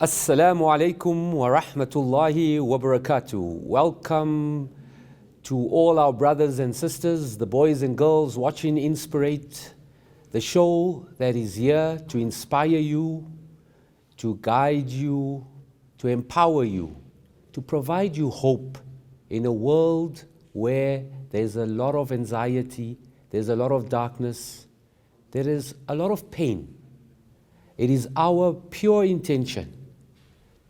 Assalamu alaikum wa rahmatullahi wa barakatuh. Welcome to all our brothers and sisters, the boys and girls watching Inspirate, the show that is here to inspire you, to guide you, to empower you, to provide you hope in a world where there's a lot of anxiety, there's a lot of darkness, there is a lot of pain. It is our pure intention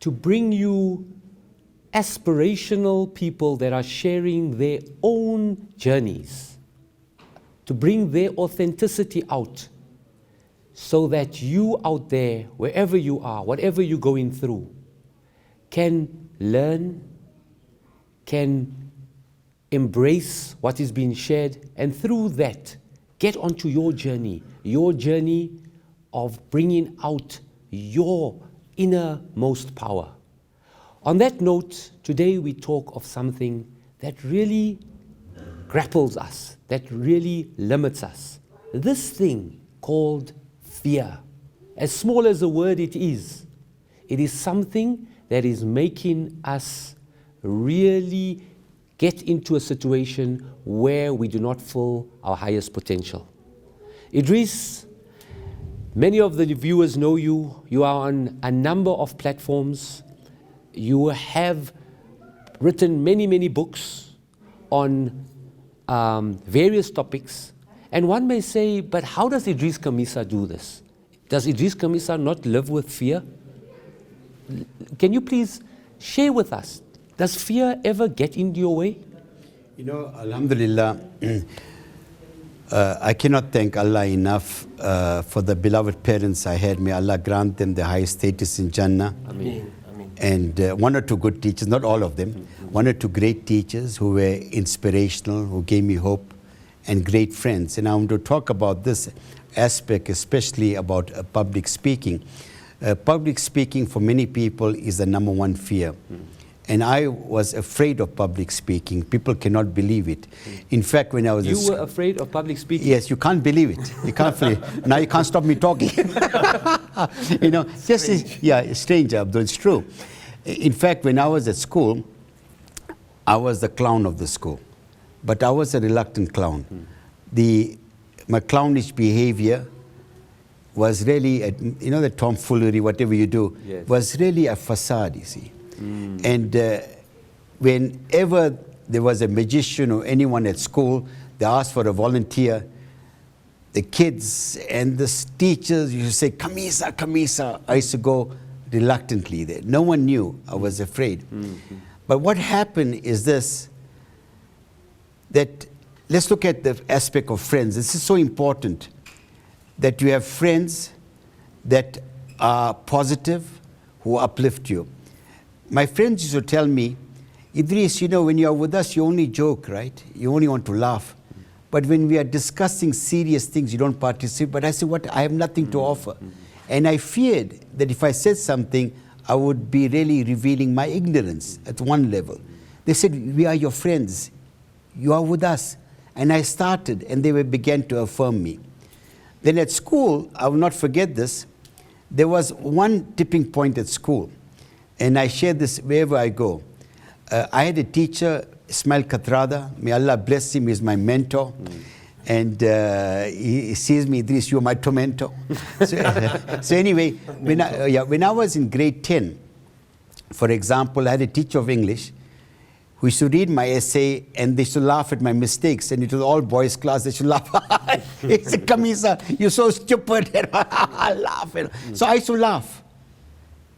to bring you aspirational people that are sharing their own journeys, to bring their authenticity out, so that you out there, wherever you are, whatever you're going through, can learn, can embrace what is being shared, and through that, get onto your journey of bringing out your innermost power. On that note, today we talk of something that really grapples us, that really limits us. This thing called fear. As small as a word it is something that is making us really get into a situation where we do not fulfill our highest potential. Idris, many of the viewers know you. You are on a number of platforms. You have written many books on various topics. And one may say, but how does Idris Kamisa do this? Does Idris Kamisa not live with fear? Can you please share with us, does fear ever get into your way? You know, Alhamdulillah, I cannot thank Allah enough for the beloved parents I had. May Allah grant them the highest status in Jannah. Ameen. And one or two good teachers, not all of them, one or two great teachers who were inspirational, who gave me hope, and great friends. And I want to talk about this aspect, especially about public speaking. Public speaking for many people is the number one fear. And I was afraid of public speaking. People cannot believe it. In fact, when I was... You were afraid of public speaking? Yes, you can't believe it. You can't believe it. Now you can't stop me talking. You know, it's strange, Abdul, it's true. In fact, when I was at school, I was the clown of the school. But I was a reluctant clown. My clownish behavior was really, you know, the tomfoolery, whatever you do, yes, was really a facade, you see. And whenever there was a magician or anyone at school, they asked for a volunteer, the kids and the teachers used to say, Kamisa, Kamisa. I used to go reluctantly there. No one knew. I was afraid. But what happened is this, that let's look at the aspect of friends. This is so important, that you have friends that are positive, who uplift you. My friends used to tell me, Idris, you know, when you are with us, you only joke, right? You only want to laugh. But when we are discussing serious things, you don't participate. But I said, what? I have nothing to offer. And I feared that if I said something, I would be really revealing my ignorance at one level. They said, we are your friends. You are with us. And I started, and they began to affirm me. Then at school, I will not forget this, there was one tipping point at school. And I share this wherever I go. I had a teacher, Ismail Katrada, may Allah bless him, he's my mentor. And he sees me, Idris, you're my tormentor. So anyway, when I was in grade 10, for example, I had a teacher of English who used to read my essay and they used to laugh at my mistakes. And it was all boys' class, they should laugh. He said, Kamisa, you're so stupid. I laugh. So I used to laugh.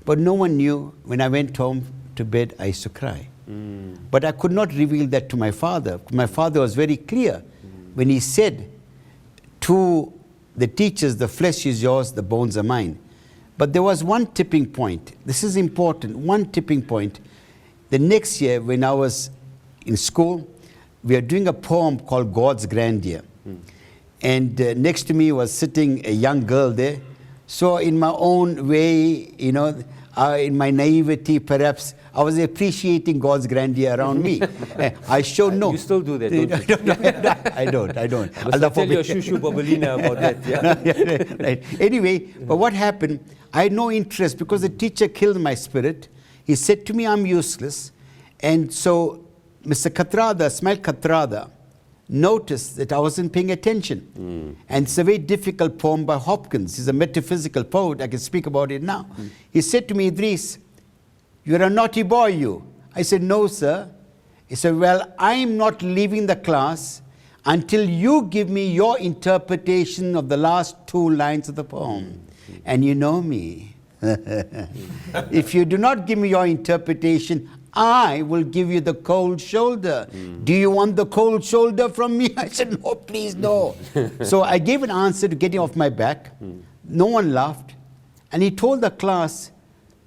But no one knew. When I went home to bed, I used to cry. But I could not reveal that to my father. My father was very clear when he said to the teachers, the flesh is yours, the bones are mine. But there was one tipping point. This is important, one tipping point. The next year, when I was in school, we were doing a poem called God's Grandeur. And next to me was sitting a young girl there. So in my own way, you know, in my naivety, perhaps, I was appreciating God's grandeur around me. I showed no. You still do that, don't you? I don't. I'll tell your Shushu Babalina about that. Yeah. Right. Anyway, but what happened, I had no interest because the teacher killed my spirit. He said to me, I'm useless. And so Mr. Katrada, Ismail Katrada, noticed that I wasn't paying attention. And it's a very difficult poem by Hopkins. He's a metaphysical poet. I can speak about it now. He said to me, Idris, you're a naughty boy, you. I said, no, sir. He said, well, I'm not leaving the class until you give me your interpretation of the last 2 lines of the poem. And you know me. If you do not give me your interpretation, I will give you the cold shoulder. Do you want the cold shoulder from me? I said, no, please, no. So I gave an answer to get him off my back. No one laughed. And he told the class,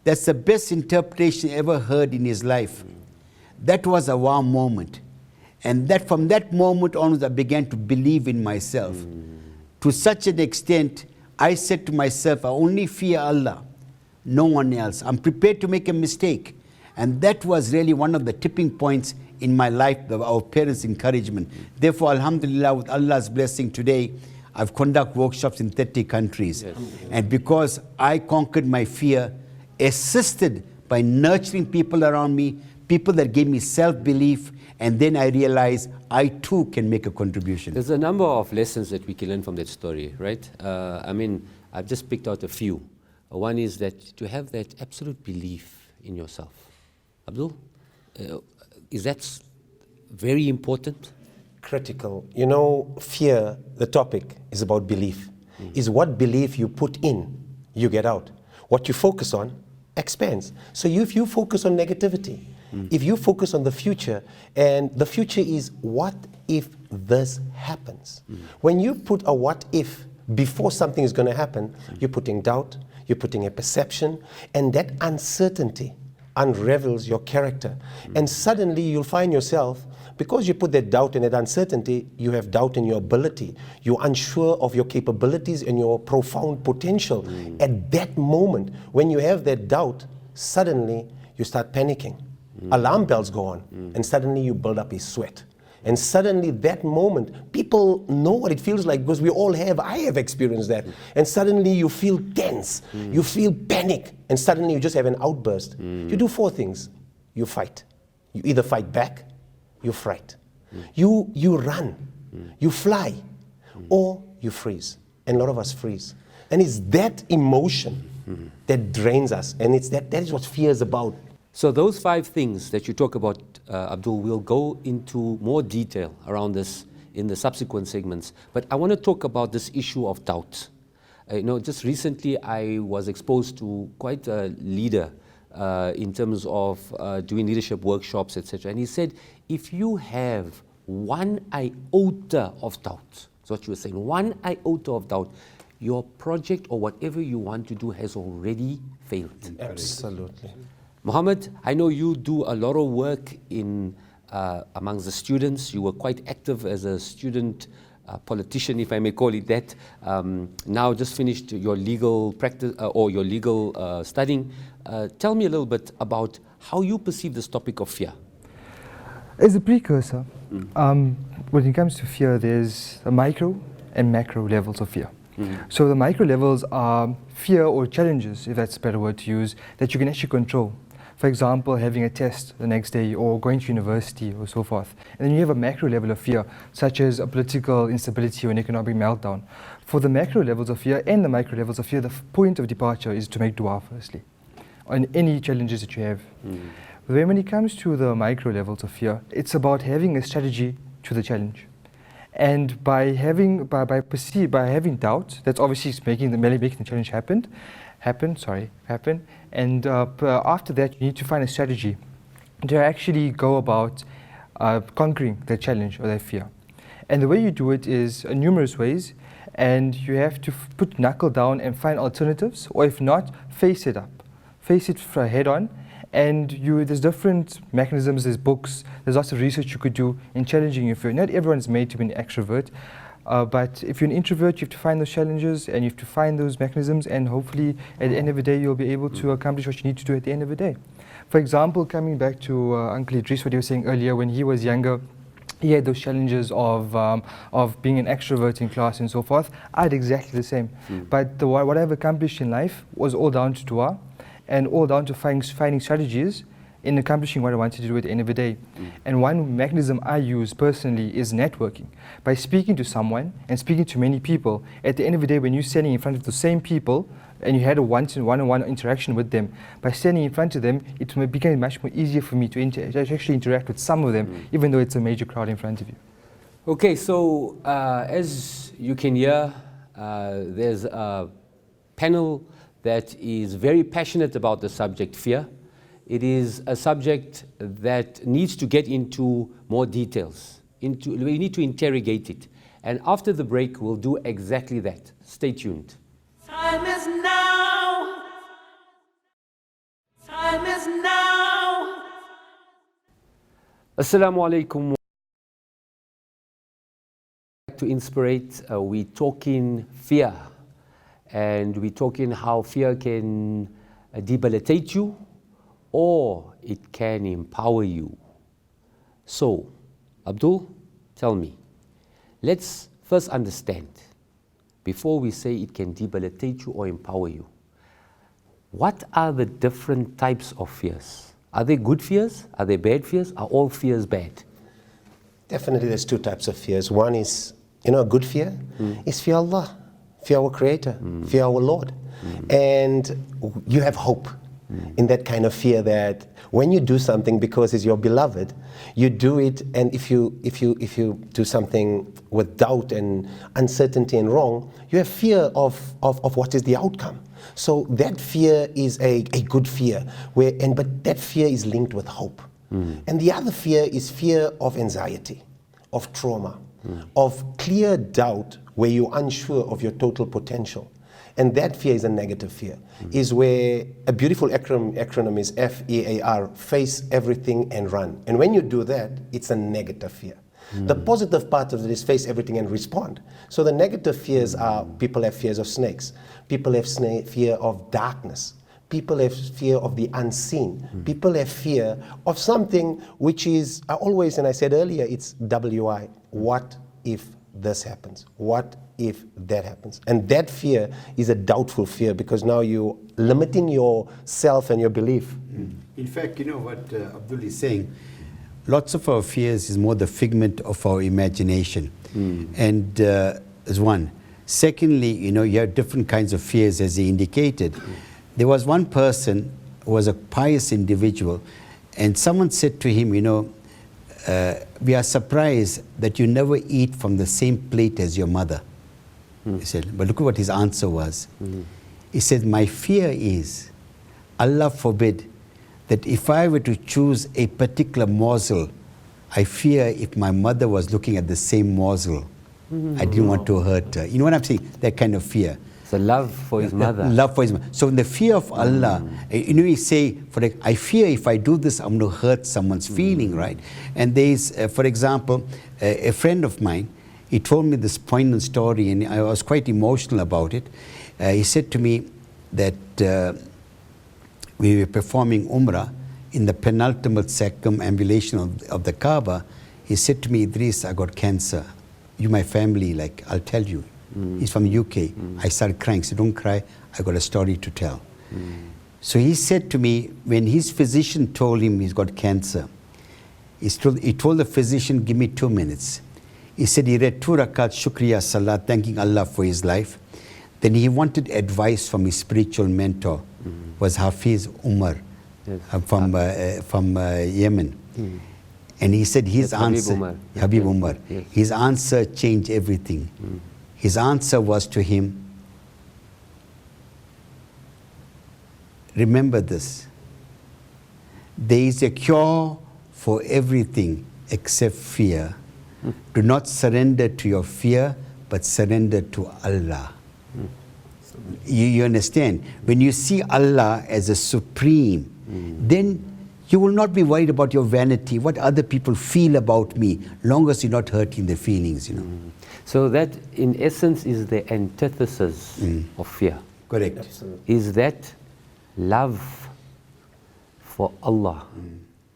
that's the best interpretation he ever heard in his life. That was a wow moment. And that from that moment onwards, I began to believe in myself. To such an extent, I said to myself, I only fear Allah, no one else. I'm prepared to make a mistake. And that was really one of the tipping points in my life, our parents' encouragement. Therefore, alhamdulillah, with Allah's blessing today, I've conducted workshops in 30 countries. Yes. And because I conquered my fear, assisted by nurturing people around me, people that gave me self-belief, and then I realized I too can make a contribution. There's a number of lessons that we can learn from that story, right? I mean, I've just picked out a few. One is that to have that absolute belief in yourself. Abdul, is that very important? Critical. You know, fear, the topic is about belief. Is what belief you put in, you get out. What you focus on expands. So if you focus on negativity, if you focus on the future, and the future is what if this happens? When you put a what if before something is going to happen, you're putting doubt, you're putting a perception, and that uncertainty unravels your character. And suddenly you'll find yourself, because you put that doubt and that uncertainty, you have doubt in your ability. You're unsure of your capabilities and your profound potential. At that moment, when you have that doubt, suddenly you start panicking. Alarm bells go on, and suddenly you build up a sweat. And suddenly that moment, people know what it feels like, because I have experienced that. And suddenly you feel tense, you feel panic, and suddenly you just have an outburst. You do 4 things. You fight. You either fight back, you fright. You run, you fly, or you freeze. And a lot of us freeze. And it's that emotion that drains us. And that is what fear is about. So those 5 things that you talk about, Abdul, we'll go into more detail around this in the subsequent segments. But I want to talk about this issue of doubt. Just recently I was exposed to quite a leader in terms of doing leadership workshops, etc. And he said, if you have 1 iota of doubt, that's what you were saying, 1 iota of doubt, your project or whatever you want to do has already failed. Absolutely. Mohammed, I know you do a lot of work in amongst the students. You were quite active as a student politician, if I may call it that. Now just finished your legal practice or your legal studying. Tell me a little bit about how you perceive this topic of fear. As a precursor, when it comes to fear, there's a micro and macro levels of fear. So the micro levels are fear or challenges, if that's a better word to use, that you can actually control. For example, having a test the next day or going to university or so forth. And then you have a macro level of fear, such as a political instability or an economic meltdown. For the macro levels of fear and the micro levels of fear, the point of departure is to make dua firstly, on any challenges that you have. When it comes to the micro levels of fear, it's about having a strategy to the challenge. And by having doubt, that's obviously making the challenge happen. And after that, you need to find a strategy to actually go about conquering the challenge or that fear. And the way you do it is numerous ways, and you have to put knuckle down and find alternatives, or if not, face it head on. And there's different mechanisms, there's books, there's lots of research you could do in challenging your fear. Not everyone's made to be an extrovert. But if you're an introvert, you have to find those challenges and you have to find those mechanisms, and hopefully at the end of the day you'll be able to accomplish what you need to do at the end of the day. For example, coming back to Uncle Idris, what he was saying earlier, when he was younger, he had those challenges of being an extrovert in class and so forth. I had exactly the same. But what I've accomplished in life was all down to dua and all down to finding strategies in accomplishing what I wanted to do at the end of the day. And one mechanism I use personally is networking. By speaking to someone and speaking to many people, at the end of the day when you're standing in front of the same people and you had a one-on-one interaction with them, by standing in front of them, it became much more easier for me to actually interact with some of them, even though it's a major crowd in front of you. Okay, so as you can hear, there's a panel that is very passionate about the subject fear. It is a subject that needs to get into more details. We need to interrogate it. And after the break, we'll do exactly that. Stay tuned. Time is now. Time is now. Assalamu alaikum. To Inspirate, we're talking fear. And we're talking how fear can debilitate you or it can empower you. So, Abdul, tell me, let's first understand, before we say it can debilitate you or empower you, what are the different types of fears? Are they good fears? Are they bad fears? Are all fears bad? Definitely there's two types of fears. One is, a good fear is fear Allah, fear our Creator, fear our Lord. And you have hope in that kind of fear that when you do something because it's your beloved, you do it, and if you do something with doubt and uncertainty and wrong, you have fear of what is the outcome. So that fear is a good fear, but that fear is linked with hope. And the other fear is fear of anxiety, of trauma, of clear doubt where you're unsure of your total potential. And that fear is a negative fear, is where a beautiful acronym is FEAR, face everything and run. And when you do that, it's a negative fear. The positive part of it is face everything and respond. So the negative fears are, people have fears of snakes, people have fear of darkness, people have fear of the unseen, people have fear of something which is, always, and I said earlier, it's WI, what if this happens? What if that happens? And that fear is a doubtful fear because now you're limiting yourself and your belief. In fact, you know what Abdul is saying, lots of our fears is more the figment of our imagination. And is one. Secondly, you have different kinds of fears, as he indicated. There was one person who was a pious individual, and someone said to him, we are surprised that you never eat from the same plate as your mother. He said, but look at what his answer was. He said, my fear is, Allah forbid, that if I were to choose a particular morsel, I fear if my mother was looking at the same morsel, I didn't want to hurt her. You know what I'm saying? That kind of fear. It's a love for his mother. Love for his mother. So in the fear of Allah, you say, I fear if I do this, I'm going to hurt someone's feeling, right? And there's, for example, a friend of mine, he told me this poignant story, and I was quite emotional about it. He said to me that we were performing Umrah in the penultimate circumambulation of the Kaaba. He said to me, Idris, I got cancer. You, my family, I'll tell you. He's from the UK. I started crying. So don't cry. I got a story to tell. So he said to me, when his physician told him he's got cancer, he told the physician, give me 2 minutes. He said he read 2 rakat shukriya salat, thanking Allah for his life. Then he wanted advice from his spiritual mentor, was Hafiz Umar, from Yemen. And he said his answer, Habib Umar, yes. His answer changed everything. His answer was to him, remember this, there is a cure for everything except fear. Do not surrender to your fear, but surrender to Allah. You understand? When you see Allah as a supreme, then You will not be worried about your vanity, what other people feel about me, long as you're not hurting their feelings, you know. So that, in essence, is the antithesis of fear. Correct. Absolutely. Is that love for Allah,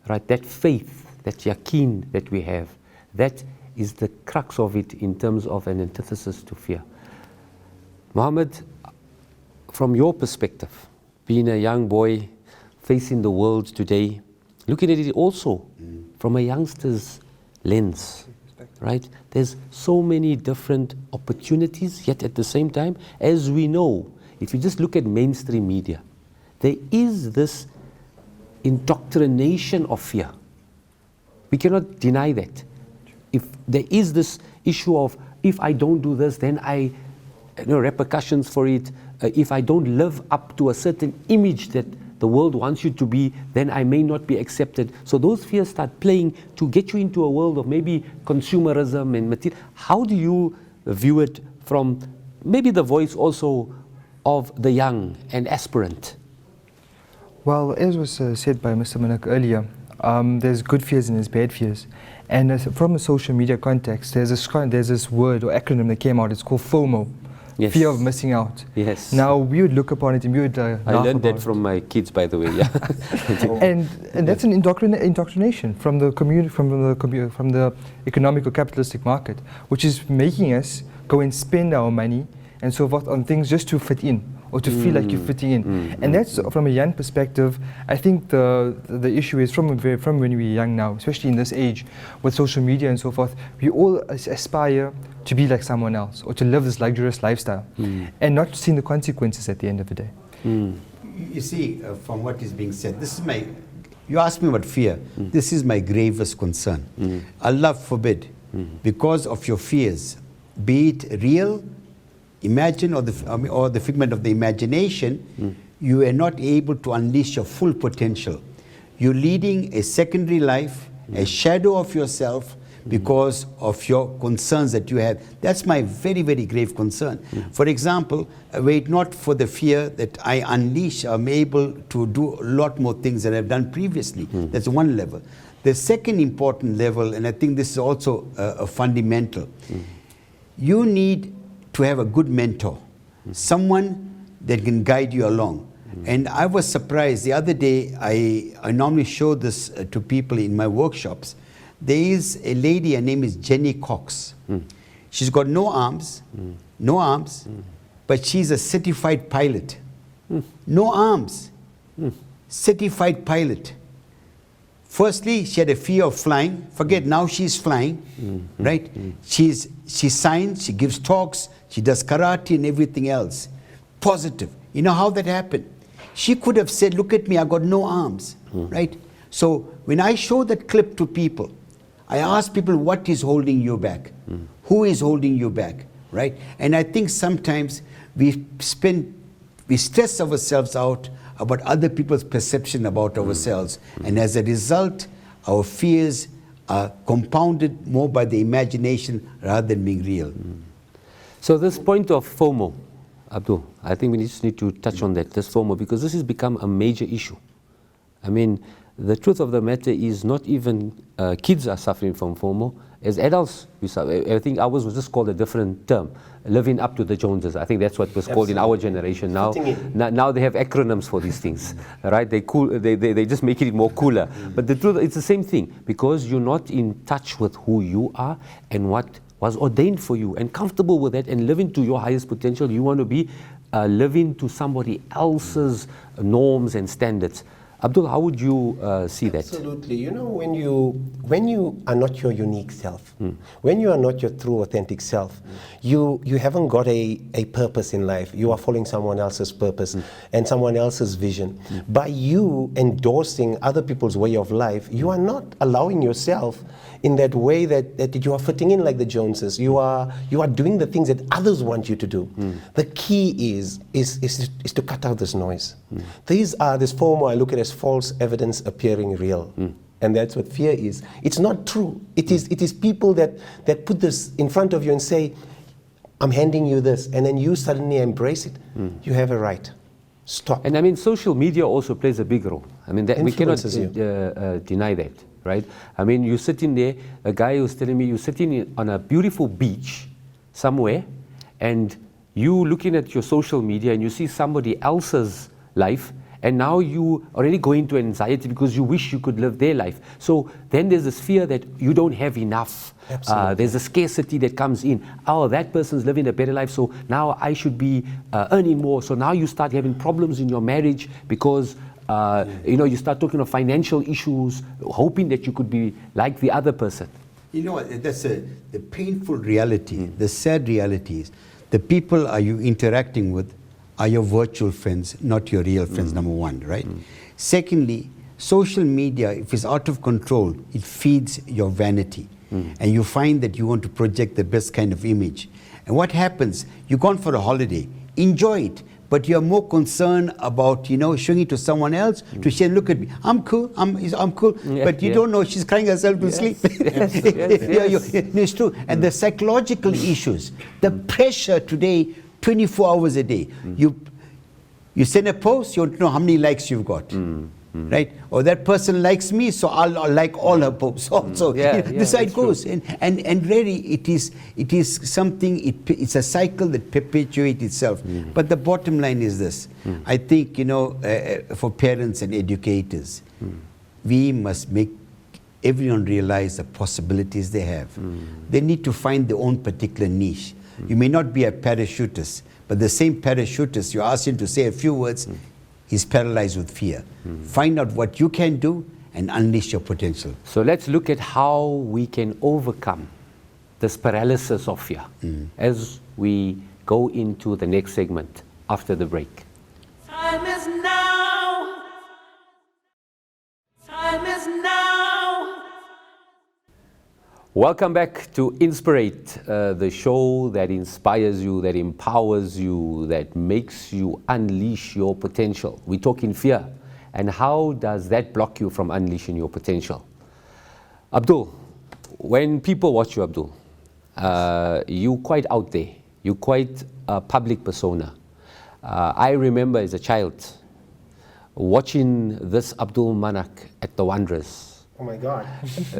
right? That faith, that yaqeen that we have, that is the crux of it in terms of an antithesis to fear. Muhammad, from your perspective, being a young boy facing the world today, looking at it also from a youngster's lens, right? There's so many different opportunities, yet at the same time, as we know, if you just look at mainstream media, there is this indoctrination of fear. We cannot deny that. If there is this issue of, if I don't do this, then repercussions for it. If I don't live up to a certain image that the world wants you to be, then I may not be accepted. So those fears start playing to get you into a world of maybe consumerism and material. How do you view it from maybe the voice also of the young and aspirant? Well, as was said by Mr. Manak earlier, there's good fears and there's bad fears. And from a social media context, there's this word or acronym that came out, it's called FOMO. Yes. Fear of missing out. Yes. Now, we would look upon it and we would I laugh learned that about from my kids, by the way. Yeah. and that's an indoctrination from the community, from the economic or capitalistic market, which is making us go and spend our money and so forth on things just to fit in or to feel like you're fitting in. And that's, from a young perspective, I think the issue is from when we're young now, especially in this age with social media and so forth, we all aspire to be like someone else or to live this luxurious lifestyle and not seeing the consequences at the end of the day. You see, from what is being said, this is you asked me about fear. This is my gravest concern. Allah forbid, because of your fears, be it real, imagine, or the figment of the imagination, you are not able to unleash your full potential. You're leading a secondary life, a shadow of yourself, because of your concerns that you have. That's my very, very grave concern. For example, were it not for the fear that I unleash, I'm able to do a lot more things than I've done previously. That's one level. The second important level, and I think this is also a fundamental, you need to have a good mentor, someone that can guide you along. And I was surprised the other day, I normally show this to people in my workshops. There is a lady, her name is Jenny Cox. She's got no arms, but she's a certified pilot. No arms, certified pilot. Firstly, she had a fear of flying. Forget, now she's flying, right? She signs, she gives talks, she does karate and everything else. Positive. You know how that happened? She could have said, look at me, I got no arms, right? So when I show that clip to people, I ask people, what is holding you back? Who is holding you back, right? And I think sometimes we stress ourselves out about other people's perception about ourselves. And as a result, our fears are compounded more by the imagination rather than being real. So this point of FOMO, Abdul, I think we just need to touch on that, this FOMO, because this has become a major issue. I mean, the truth of the matter is not even kids are suffering from FOMO. As adults, we suffer. I think ours was just called a different term, living up to the Joneses. I think that's what was called in our generation. Now they have acronyms for these things, right? They just make it more cooler. But the truth, it's the same thing, because you're not in touch with who you are and what was ordained for you and comfortable with that and living to your highest potential. You want to be living to somebody else's norms and standards. Abdul, how would you see that? Absolutely. You know, when you are not your unique self, when you are not your true authentic self, you haven't got a purpose in life. You are following someone else's purpose and someone else's vision. By you endorsing other people's way of life, you are not allowing yourself in that way that you are fitting in like the Joneses. You are doing the things that others want you to do. The key is to cut out this noise. This FOMO I look at as false evidence appearing real. And that's what fear is. It's not true. It is people that put this in front of you and say, I'm handing you this, and then you suddenly embrace it. You have a right. Stop. And I mean, social media also plays a big role. I mean, that we cannot Influences you. deny that, right? I mean, you're sitting there, a guy was telling me, you're sitting on a beautiful beach somewhere, and you looking at your social media and you see somebody else's life, and now you already go into anxiety because you wish you could live their life. So then there's this fear that you don't have enough. There's a scarcity that comes in. Oh, that person's living a better life, so now I should be earning more. So now you start having problems in your marriage because you start talking of financial issues, hoping that you could be like the other person. You know what, that's the painful reality, the sad reality is the people are you interacting with are your virtual friends, not your real friends, number one, right? Secondly, social media, if it's out of control, it feeds your vanity. And you find that you want to project the best kind of image. And what happens, you've gone for a holiday, enjoy it, but you're more concerned about, showing it to someone else, to say, look at me, I'm cool, I'm cool, but you don't know she's crying herself to sleep. It's true. And the psychological issues, the pressure today, 24 hours a day. You send a post, you want to know how many likes you've got. Right? Or that person likes me, so I'll like all her posts also. This side goes. And really it is something, it's a cycle that perpetuates itself. But the bottom line is this. I think, for parents and educators, we must make everyone realize the possibilities they have. They need to find their own particular niche. You may not be a parachutist, but the same parachutist, you ask him to say a few words, he's paralyzed with fear. Find out what you can do and unleash your potential. So let's look at how we can overcome this paralysis of fear as we go into the next segment after the break. Time is now. Time is now. Welcome back to Inspirate, the show that inspires you, that empowers you, that makes you unleash your potential. We're talking fear. And how does that block you from unleashing your potential? Abdul, when people watch you, Abdul, you're quite out there. You're quite a public persona. I remember as a child watching this Abdul Manak at the Wanderers. Oh my God.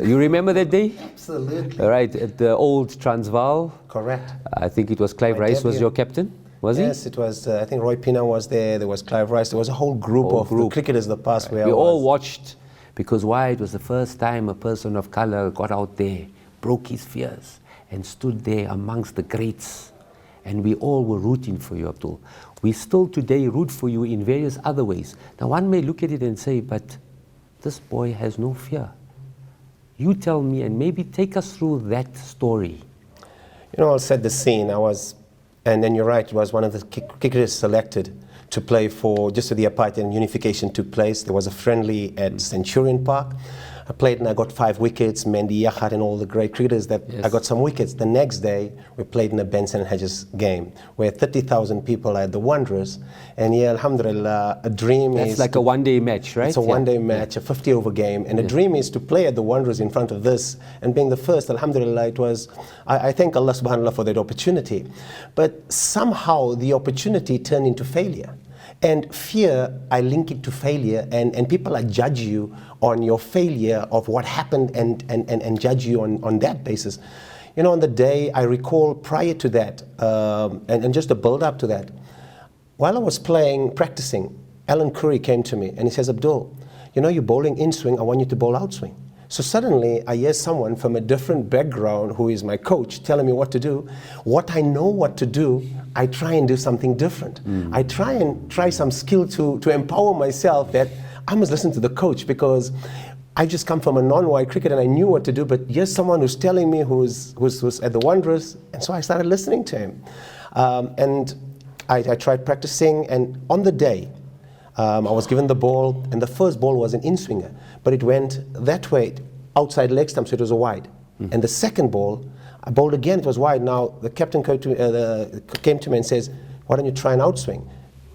You remember that day? Absolutely. Right, at the old Transvaal. Correct. I think it was Clive My Rice was debut. your captain, was he? Yes, it was. I think Roy Pina was there. There was Clive Rice. There was a whole group of the cricketers that passed where We I all was. watched, because why? It was the first time a person of color got out there, broke his fears, and stood there amongst the greats. And we all were rooting for you, Abdul. We still today root for you in various other ways. Now one may look at it and say, but this boy has no fear. You tell me, and maybe take us through that story. I'll set the scene. And then you're right, it was one of the cricketers selected to play for, just so the apartheid and unification took place. There was a friendly at Centurion Park. I played and I got 5 wickets, Mendy, Yachat and all the great cricketers I got some wickets. The next day, we played in a Benson and Hedges game where 30,000 people at the Wanderers. And alhamdulillah, a dream is... It's like a one-day match, right? It's a one-day match, a 50-over game. And the dream is to play at the Wanderers in front of this. And being the first, alhamdulillah, it was... I thank Allah subhanahu wa ta'ala for that opportunity. But somehow the opportunity turned into failure. And fear, I link it to failure, and people judge you on your failure of what happened and judge you on that basis. On the day, I recall prior to that, and just to build up to that, while I was practicing, Alan Curry came to me and he says, Abdul, you're bowling in swing, I want you to bowl out swing. So suddenly I hear someone from a different background who is my coach telling me what to do. What I know what to do, I try and do something different. I try some skill to empower myself that I must listen to the coach, because I just come from a non-white cricket and I knew what to do, but here's someone who's telling me who's at the Wanderers, and so I started listening to him. And I tried practicing, and on the day, I was given the ball, and the first ball was an in-swinger, but it went that way, outside leg stump, so it was a wide. And the second ball, I bowled again, it was wide. Now the captain came to me and says, why don't you try an outswing?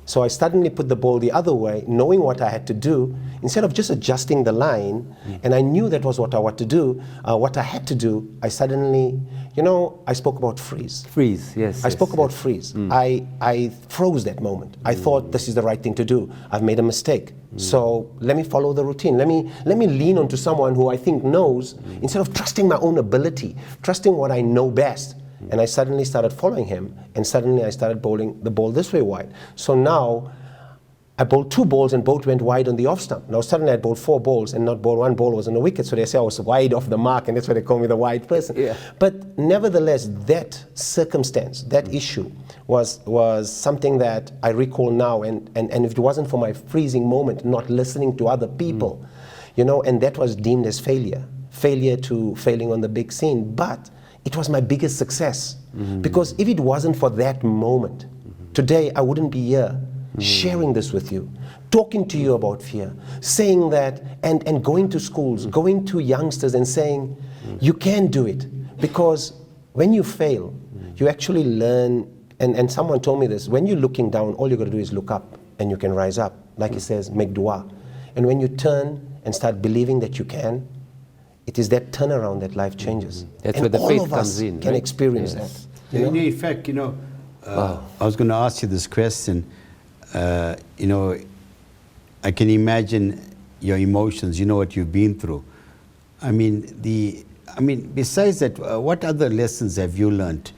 So I suddenly put the ball the other way, knowing what I had to do, instead of just adjusting the line, and I knew that was what I had to do, I suddenly, You know, I spoke about freeze. Freeze, yes. I yes, spoke about yes. freeze. I froze that moment. I thought this is the right thing to do. I've made a mistake. So let me follow the routine. Let me lean onto someone who I think knows, instead of trusting my own ability, trusting what I know best. And I suddenly started following him, and suddenly I started bowling the ball this way wide. So now I bowled 2 balls and both went wide on the off stump. Now suddenly I bowled 4 balls and not bowled 1 ball was on the wicket. So they say I was wide off the mark, and that's why they call me the wide person. Yeah. But nevertheless, that circumstance, that issue was something that I recall now. And if it wasn't for my freezing moment, not listening to other people, you know, and that was deemed as failure to failing on the big scene. But it was my biggest success, because if it wasn't for that moment, today I wouldn't be here sharing this with you, talking to you about fear, saying that, and going to schools, going to youngsters and saying, you can do it. Because when you fail, you actually learn, and someone told me this, when you're looking down, all you got to do is look up and you can rise up. Like he says, make dua. And when you turn and start believing that you can, it is that turnaround that life changes. That's and where the all faith of us comes in, can right? experience Yes. that. You know? In fact, I was going to ask you this question. You know, I can imagine your emotions. You know what you've been through. I mean, besides that, what other lessons have you learned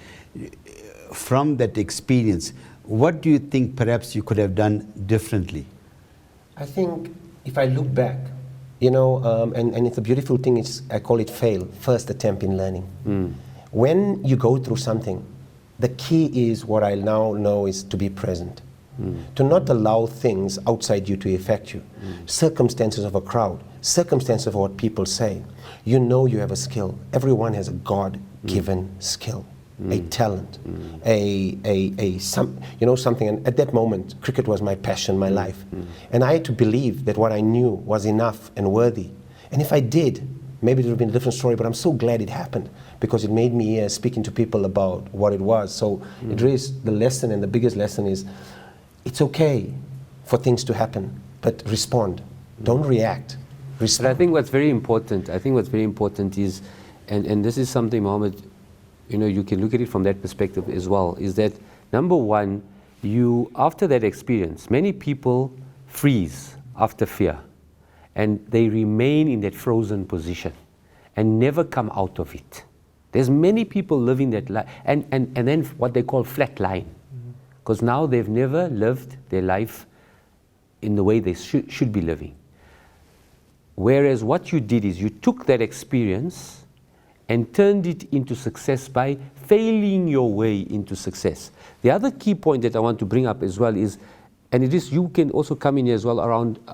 from that experience? What do you think perhaps you could have done differently? I think if I look back, you know, and it's a beautiful thing, I call it fail, first attempt in learning. When you go through something, the key is, what I now know, is to be present. To not allow things outside you to affect you. Circumstances of a crowd, circumstances of what people say. You know you have a skill. Everyone has a God-given skill, a talent, something. And at that moment, cricket was my passion, my life. And I had to believe that what I knew was enough and worthy. And if I did, maybe it would have been a different story, but I'm so glad it happened, because it made me speaking to people about what it was. So it really is the lesson, and the biggest lesson is, it's okay for things to happen, but respond. Don't react. Respond. But I think what's very important, is, and this is something, Mohammed, you know, you can look at it from that perspective as well, is that, number one, after that experience, many people freeze after fear, and they remain in that frozen position and never come out of it. There's many people living that life, and then what they call flat line. Because now they've never lived their life in the way they should be living. Whereas what you did is you took that experience and turned it into success by failing your way into success. The other key point that I want to bring up as well is, and it is, you can also come in here as well around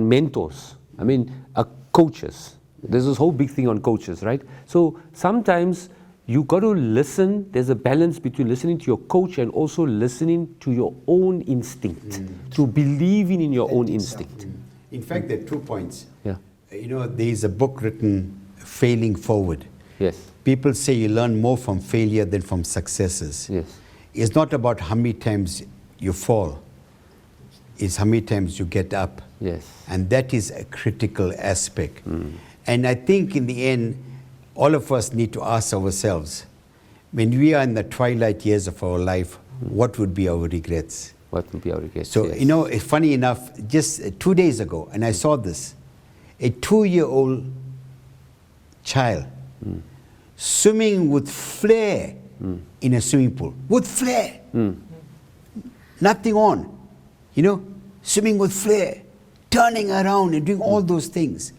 mentors. I mean, coaches. There's this whole big thing on coaches, right? So sometimes you got to listen. There's a balance between listening to your coach and also listening to your own instinct, to believing in your own instinct. In fact, there are 2 points. Yeah. You know, there is a book written, Failing Forward. Yes. People say you learn more from failure than from successes. Yes. It's not about how many times you fall. It's how many times you get up. Yes. And that is a critical aspect. And I think in the end, all of us need to ask ourselves, when we are in the twilight years of our life, what would be our regrets? What would be our regrets? So, yes. you know, funny enough, just 2 days ago, and I saw this, a 2-year-old child swimming with flair in a swimming pool. With flair. Nothing on. You know, swimming with flair, turning around and doing all those things.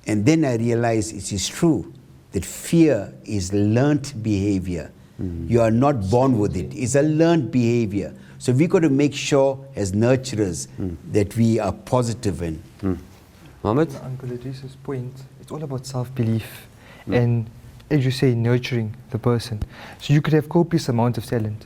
And then I realized it is true that fear is learnt behavior. You are not born with it. It's a learned behavior. So we got to make sure as nurturers that we are positive in. Mohammed? Uncle Idris's point, it's all about self-belief and, as you say, nurturing the person. So you could have copious amount of talent.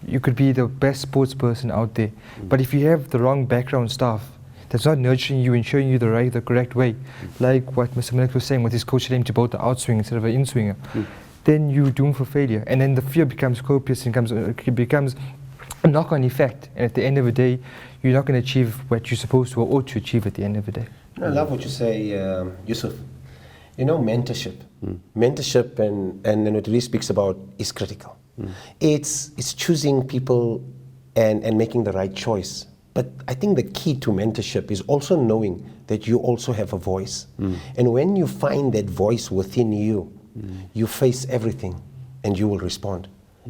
You could be the best sports person out there. But if you have the wrong background staff that's not nurturing you and showing you the correct way, like what Mr. Malik was saying with his coach telling him to bowl the outswing instead of an inswinger, then you're doomed for failure. And then the fear becomes copious and it becomes a knock-on effect. And at the end of the day, you're not going to achieve what you're supposed to or ought to achieve at the end of the day. I love what you say, Yusuf. You know, mentorship. Mentorship and what it really speaks about is critical. It's choosing people and making the right choice. But I think the key to mentorship is also knowing that you also have a voice. And when you find that voice within you, you face everything and you will respond.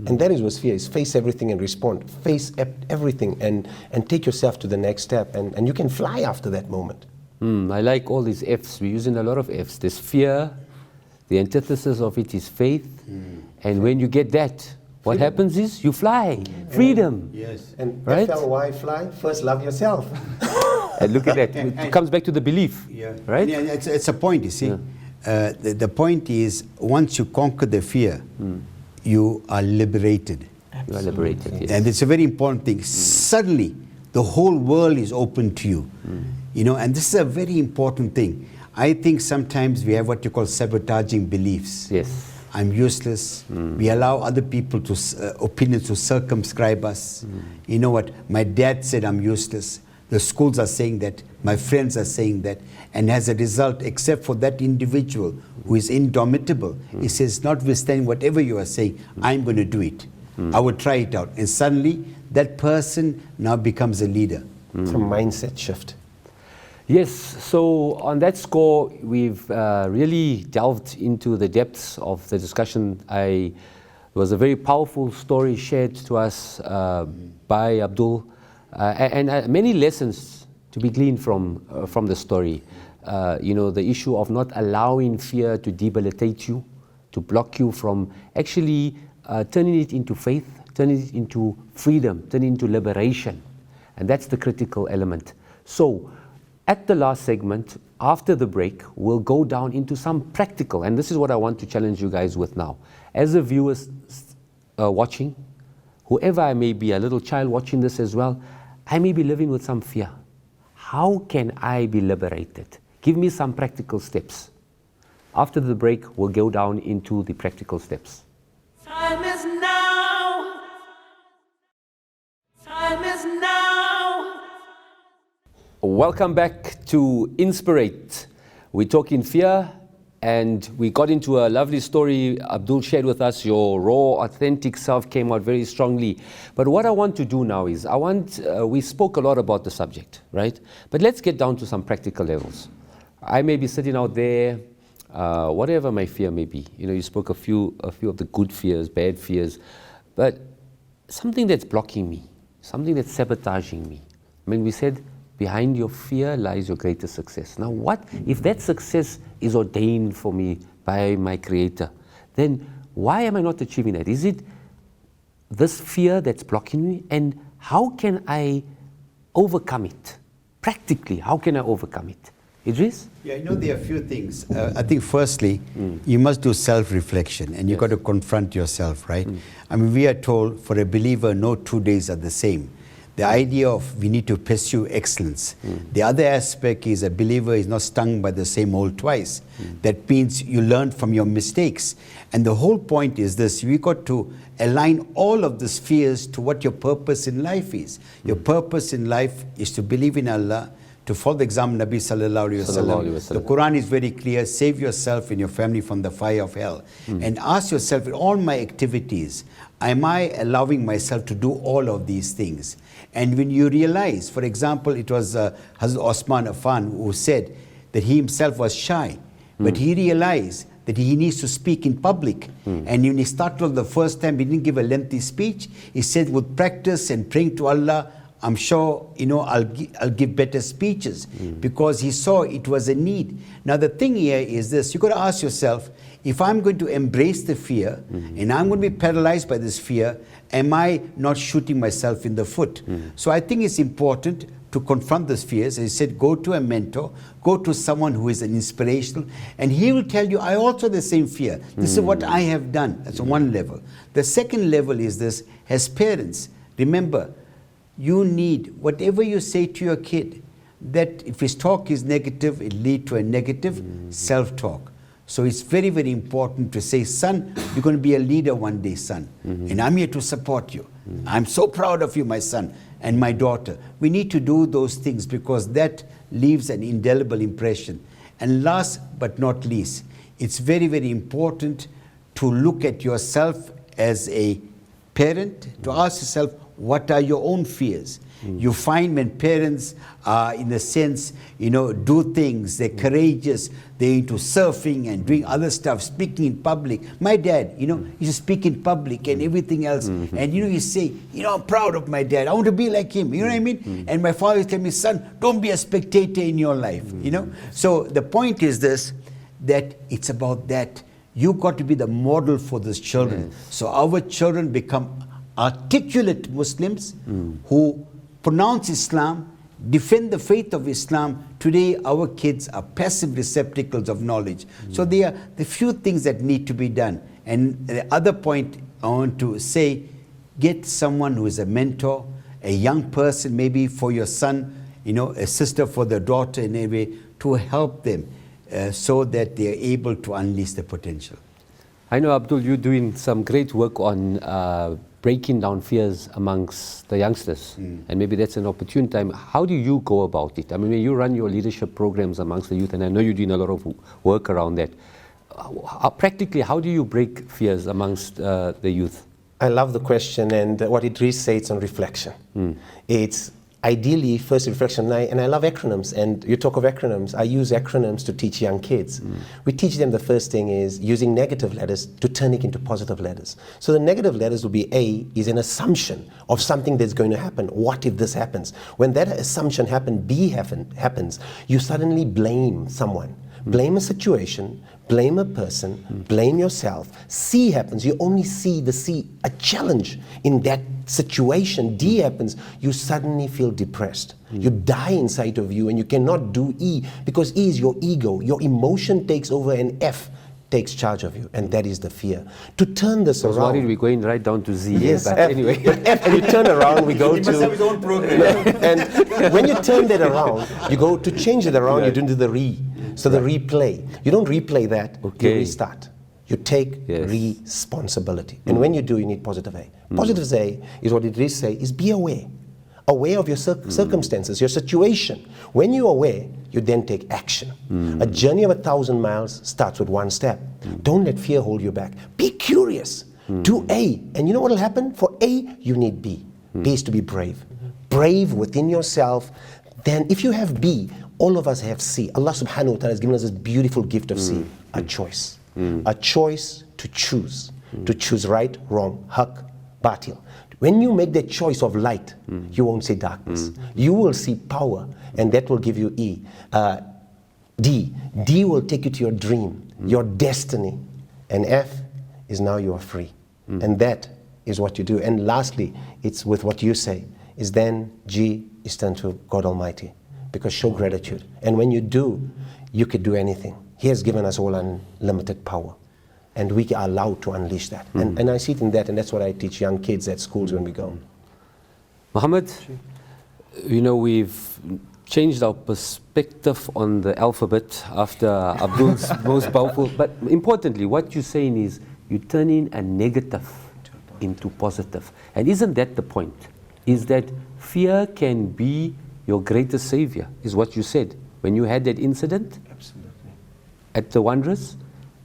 And that is what fear is. Face everything and respond. Face everything and take yourself to the next step. And you can fly after that moment. I like all these F's. We're using a lot of F's. There's fear. The antithesis of it is faith. And when you get that, what happens is you fly. Freedom. Yes. And Right? FLY, fly, first love yourself. And look at that. It comes back to the belief. Yeah. Right? Yeah, it's a point, you see. The point is, once you conquer the fear, you are liberated. You are liberated. Yes. And it's a very important thing. Suddenly, the whole world is open to you. You know, and this is a very important thing. I think sometimes we have what you call sabotaging beliefs. Yes. I'm useless. We allow other people to opinions to circumscribe us. You know what? My dad said I'm useless. The schools are saying that. My friends are saying that. And as a result, except for that individual who is indomitable, he says, notwithstanding whatever you are saying, I'm going to do it. I will try it out. And suddenly, that person now becomes a leader. It's a mindset shift. Yes, so on that score, we've really delved into the depths of the discussion. It was a very powerful story shared to us by Abdul, and many lessons to be gleaned from the story. You know, the issue of not allowing fear to debilitate you, to block you from actually turning it into faith, turning it into freedom, turning it into liberation. And that's the critical element. So, at the last segment, after the break, we'll go down into some practical, and this is what I want to challenge you guys with now. As a viewer watching, whoever I may be, a little child watching this as well, I may be living with some fear. How can I be liberated? Give me some practical steps. After the break, we'll go down into the practical steps. Time is now. Time is now. Welcome back to Inspirate. We're talking fear, and we got into a lovely story. Abdul shared with us your raw, authentic self came out very strongly. But what I want to do now is, we spoke a lot about the subject, right? But let's get down to some practical levels. I may be sitting out there, whatever my fear may be. You know, you spoke a few of the good fears, bad fears, but something that's blocking me, something that's sabotaging me. I mean, we said, behind your fear lies your greatest success. Now, what if that success is ordained for me by my Creator? Then why am I not achieving that? Is it this fear that's blocking me? And how can I overcome it? Practically, how can I overcome it? Idris? Yeah, you know, there are a few things. I think firstly, you must do self-reflection, and you've got to confront yourself, right? I mean, we are told for a believer, no 2 days are the same. The idea of we need to pursue excellence. The other aspect is a believer is not stung by the same hole twice. That means you learn from your mistakes. And the whole point is this, we got to align all of these fears to what your purpose in life is. Your purpose in life is to believe in Allah, to follow the example of Nabi sallallahu alaihi wasallam. The Quran is very clear, save yourself and your family from the fire of hell. And ask yourself, in all my activities, am I allowing myself to do all of these things? And when you realize, for example, it was Hazrat Osman Affan who said that he himself was shy, but he realized that he needs to speak in public. And when he started the first time, he didn't give a lengthy speech. He said, with practice and praying to Allah, I'm sure, you know, I'll give better speeches, because he saw it was a need. Now the thing here is this, you've got to ask yourself, if I'm going to embrace the fear and I'm going to be paralyzed by this fear, am I not shooting myself in the foot? So I think it's important to confront these fears. As he said, go to a mentor, go to someone who is an inspirational, and he will tell you, I also have the same fear. This is what I have done. That's one level. The second level is this, as parents, remember, you need, whatever you say to your kid, that if his talk is negative, it leads to a negative self-talk. So it's very, very important to say, son, you're going to be a leader one day, son. And I'm here to support you. I'm so proud of you, my son and my daughter. We need to do those things because that leaves an indelible impression. And last but not least, it's very, very important to look at yourself as a parent, to ask yourself, what are your own fears? You find when parents are, in a sense, do things, they're courageous, they're into surfing and doing other stuff, speaking in public. My dad, he used to speak in public and everything else. And you say, I'm proud of my dad. I want to be like him. You know what I mean? And my father used to tell me, son, don't be a spectator in your life. So the point is this, that it's about that. You got to be the model for those children. So our children become articulate Muslims who pronounce Islam, defend the faith of Islam. Today our kids are passive receptacles of knowledge. So there are the few things that need to be done. And the other point I want to say, get someone who is a mentor, a young person maybe for your son, a sister for their daughter in a way, to help them so that they are able to unleash their potential. I know, Abdul, you're doing some great work on breaking down fears amongst the youngsters, and maybe that's an opportune time. How do you go about it? I mean, when you run your leadership programs amongst the youth, and I know you're doing a lot of work around that, practically, how do you break fears amongst the youth? I love the question, and what it restates on reflection. It's ideally first reflection, and I love acronyms, and you talk of acronyms. I use acronyms to teach young kids. We teach them the first thing is using negative letters to turn it into positive letters. So the negative letters will be A is an assumption of something that's going to happen. What if this happens? When that assumption happens, B happens, you suddenly blame someone. Blame a situation, blame a person, blame yourself. C happens, you only see the C, a challenge in that situation. D happens, you suddenly feel depressed. You die inside of you and you cannot do E, because E is your ego. Your emotion takes over and F takes charge of you, and that is the fear. To turn this around. Sorry, we're going right down to Z. Yes, but F, anyway. F, and you turn around, we go He to... must have his own program. And when you turn that around, you go to change it around, you do the re. So the replay. You don't replay that, you restart. You take responsibility. And when you do, you need positive A. Positive A is what it is say, is be aware. Aware of your circumstances, your situation. When you're aware, you then take action. A journey of 1,000 miles starts with one step. Don't let fear hold you back. Be curious. Do A. And you know what will happen? For A, you need B. B is to be brave. Brave within yourself. Then if you have B, all of us have C. Allah subhanahu wa ta'ala has given us this beautiful gift of C, a choice. A choice to choose. To choose right, wrong, haq, batil. When you make the choice of light, you won't see darkness. You will see power, and that will give you E. D. D will take you to your dream, your destiny. And F is now you are free. And that is what you do. And lastly, it's with what you say, is then G is turn to God Almighty. Because show gratitude. And when you do, you could do anything. He has given us all unlimited power. And we are allowed to unleash that. And I see it in that, and that's what I teach young kids at schools when we go. Muhammad, we've changed our perspective on the alphabet after Abdul's most powerful. But importantly, what you're saying is you're turning a negative into positive. And isn't that the point? Is that fear can be your greatest savior, is what you said. When you had that incident at the Wanderers,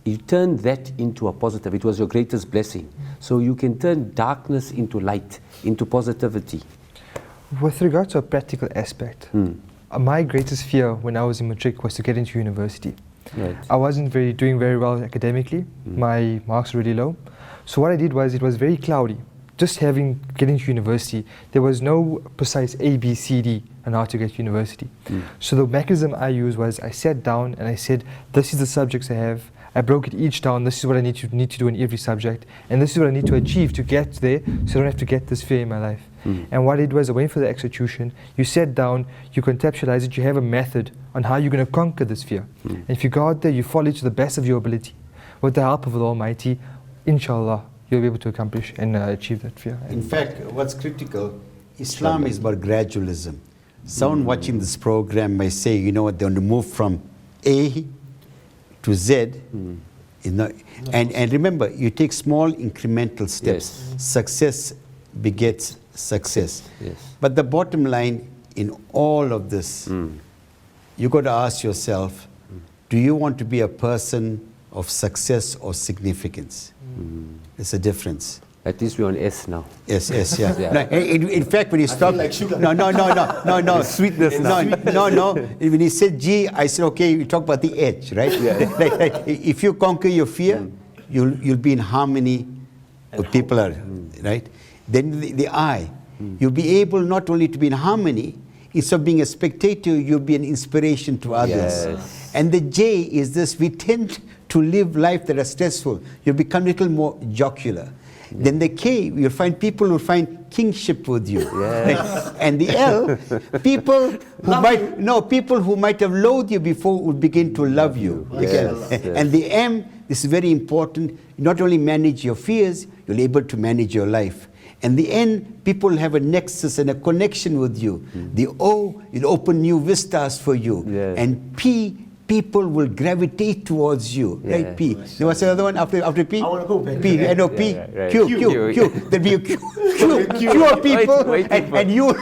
you turned that into a positive. It was your greatest blessing. So you can turn darkness into light, into positivity. With regard to a practical aspect, my greatest fear when I was in matric was to get into university. Right. I wasn't doing very well academically. My marks were really low. So what I did was, it was very cloudy. Just getting to university, there was no precise A, B, C, D on how to get to university. So the mechanism I used was, I sat down and I said, this is the subjects I have. I broke it each down. This is what I need to do in every subject, and this is what I need to achieve to get there, so I don't have to get this fear in my life. And what it was, I went for the execution. You sat down, you conceptualize it, you have a method on how you're going to conquer this fear. And if you go out there, you follow it to the best of your ability. With the help of the Almighty, inshallah, you'll be able to accomplish and achieve that fear. In fact, what's critical, Islam is about gradualism. Someone watching this program may say, you know what, they want to move from A to Z. And remember, you take small incremental steps. Yes. Success begets success. Yes. But the bottom line in all of this, you got to ask yourself, do you want to be a person of success or significance. There's a difference. At least we're on S now. Yes, yes, yeah. Yeah. No, in fact, when he stopped, like sugar. no, Sweetness now. no. When he said G, I said, okay, you talk about the H, right? Like, if you conquer your fear, you'll be in harmony with people, right? Then the I, you'll be able not only to be in harmony, instead of being a spectator, you'll be an inspiration to others. Yes. And the J is this: we tend to live life that are stressful. You become a little more jocular. Then the K, you'll find people who find kingship with you. Yes. And the L, people who might have loathed you before will begin to love you. Yes, yes. And the M, this is very important. You not only manage your fears, you're able to manage your life. And the N, people have a nexus and a connection with you. The O, it'll open new vistas for you. Yes. And P, people will gravitate towards you. Yeah. Right, P. What's the other one after P? I wanna go back. P. Yeah. No, P. Yeah, right. Q. Q. There'll be a Q of people, Wait, and you.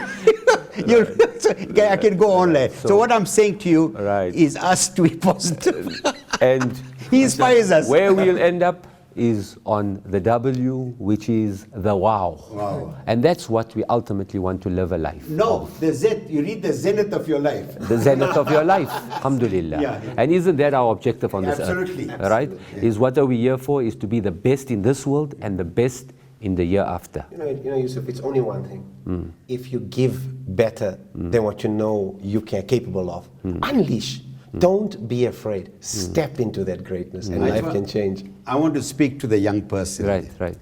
So, I can go on there. So what I'm saying to you Right. is us to be positive. And He inspires us. where we'll end up is on the W, which is the wow. Wow. And that's what we ultimately want to live a life. No, the Z, you read the zenith of your life. The zenith of your life, alhamdulillah. Yeah. And isn't that our objective on this Absolutely. earth? Right? Is what are we here for? Is to be the best in this world and the best in the year after. You know, Yusuf, it's only one thing. If you give better than what you know you are capable of, unleash. Don't be afraid. Step into that greatness, and life can change. I want to speak to the young person. Right, right.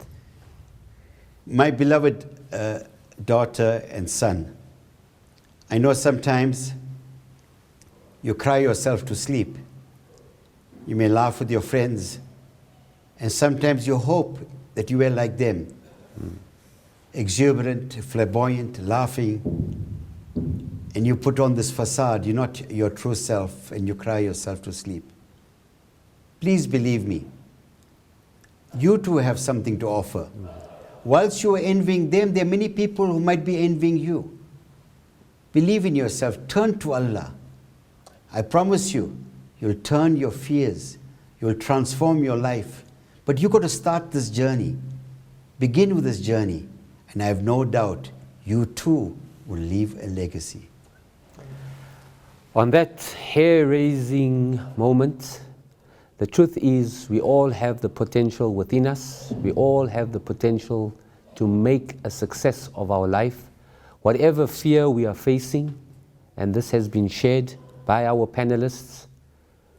My beloved daughter and son, I know sometimes you cry yourself to sleep. You may laugh with your friends, and sometimes you hope that you were like them, exuberant, flamboyant, laughing, and you put on this facade. You're not your true self, and you cry yourself to sleep. Please believe me, you too have something to offer. Whilst you are envying them, there are many people who might be envying you. Believe in yourself, turn to Allah. I promise you, you'll turn your fears, you'll transform your life. But you've got to start this journey. Begin with this journey, and I have no doubt you too will leave a legacy. On that hair-raising moment, the truth is we all have the potential within us. We all have the potential to make a success of our life. Whatever fear we are facing, and this has been shared by our panelists,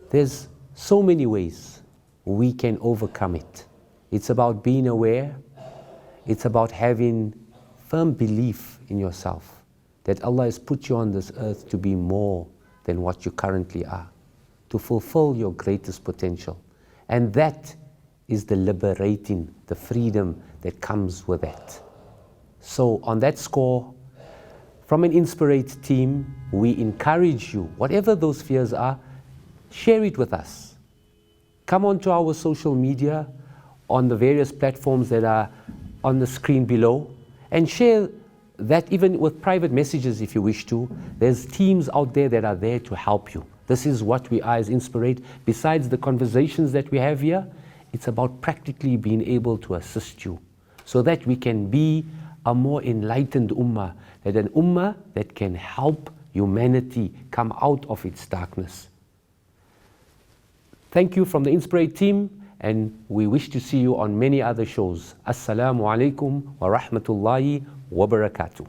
there's so many ways we can overcome it. It's about being aware. It's about having firm belief in yourself that Allah has put you on this earth to be more than what you currently are, to fulfill your greatest potential. And that is the liberating, the freedom that comes with that. So on that score, from an Inspirate team, we encourage you, whatever those fears are, share it with us. Come onto our social media on the various platforms that are on the screen below and share that even with private messages if you wish to. There's teams out there that are there to help you. This is what we are as Inspirate. Besides the conversations that we have here, it's about practically being able to assist you so that we can be a more enlightened ummah, that an ummah that can help humanity come out of its darkness. Thank you from the Inspirate team, and we wish to see you on many other shows. Assalamu alaikum wa rahmatullahi wa barakatuh.